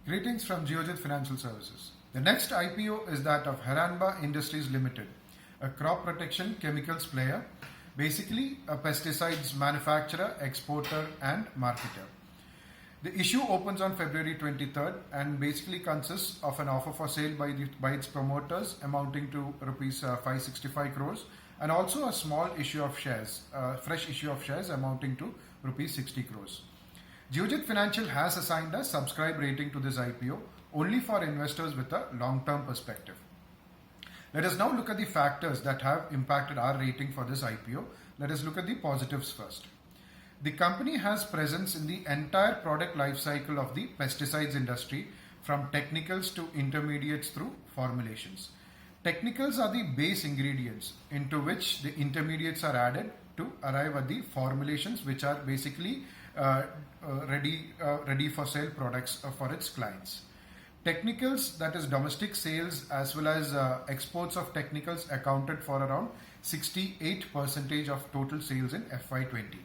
Greetings from Geojit Financial Services. The next IPO is that of Haranba Industries Limited, a crop protection chemicals player, basically a pesticides manufacturer, exporter and marketer. The issue opens on February 23rd and basically consists of an offer for sale by its promoters amounting to rupees 565 crores and also a small issue of shares, fresh issue of shares amounting to rupees 60 crores. Geojit Financial has assigned a subscribe rating to this IPO only for investors with a long-term perspective. Let us now look at the factors that have impacted our rating for this IPO. Let us look at the positives first. The company has presence in the entire product life cycle of the pesticides industry, from technicals to intermediates through formulations. Technicals are the base ingredients into which the intermediates are added to arrive at the formulations, which are basically ready for sale products for its clients. Technicals, that is domestic sales as well as exports of technicals, accounted for around 68% of total sales in FY20.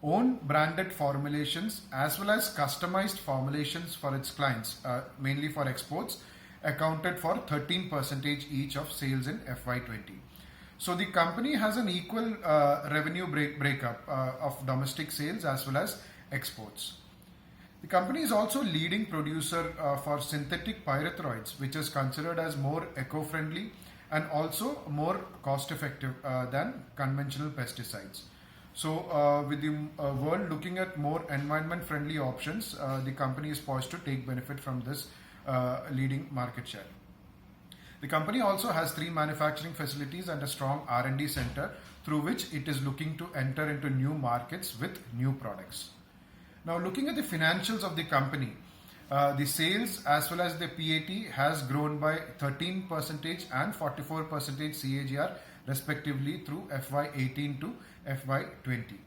Own branded formulations as well as customized formulations for its clients, mainly for exports, accounted for 13% each of sales in FY20. So the company has an equal revenue breakup of domestic sales as well as exports. The company is also leading producer for synthetic pyrethroids, which is considered as more eco-friendly and also more cost-effective than conventional pesticides. So with the world looking at more environment-friendly options, the company is poised to take benefit from this leading market share. The company also has 3 manufacturing facilities and a strong R&D center through which it is looking to enter into new markets with new products. Now, looking at the financials of the company, the sales as well as the PAT has grown by 13% and 44% CAGR respectively through FY18 to FY20.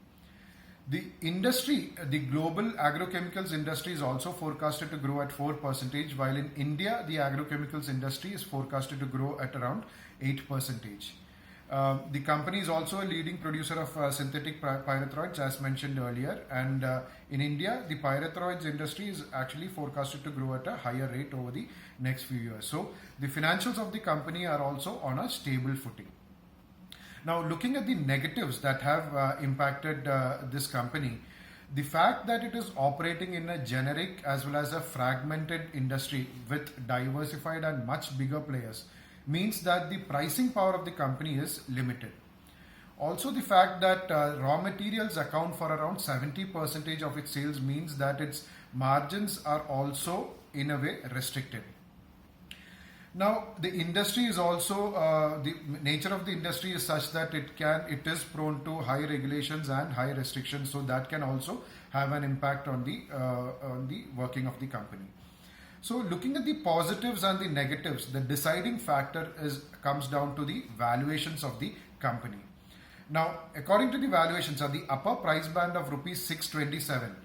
The industry, the global agrochemicals industry, is also forecasted to grow at 4%, while in India, the agrochemicals industry is forecasted to grow at around 8%. The company is also a leading producer of synthetic pyrethroids, as mentioned earlier, and in India, the pyrethroids industry is actually forecasted to grow at a higher rate over the next few years. So, the financials of the company are also on a stable footing. Now, looking at the negatives that have impacted this company, the fact that it is operating in a generic as well as a fragmented industry with diversified and much bigger players means that the pricing power of the company is limited. Also, the fact that raw materials account for around 70% of its sales means that its margins are also in a way restricted. Now, the industry is also, the nature of the industry is such that it is prone to high regulations and high restrictions, so that can also have an impact on the working of the company. So, looking at the positives and the negatives, the deciding factor comes down to the valuations of the company. Now, according to the valuations, at the upper price band of rupees 627,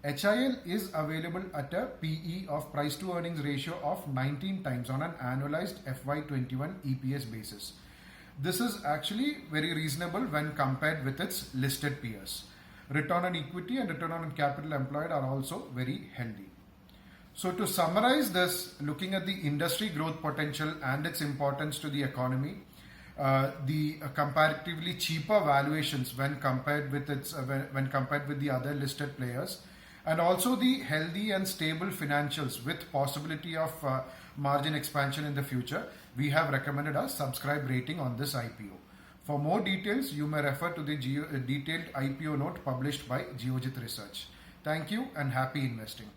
HIL is available at a PE of price to earnings ratio of 19 times on an annualized FY21 EPS basis. This is actually very reasonable when compared with its listed peers. Return on equity and return on capital employed are also very healthy. So to summarize this, looking at the industry growth potential and its importance to the economy, the comparatively cheaper valuations when compared with the other listed players, and also the healthy and stable financials with possibility of margin expansion in the future, we have recommended a subscribe rating on this IPO. For more details, you may refer to the detailed IPO note published by Geojit Research. Thank you and happy investing.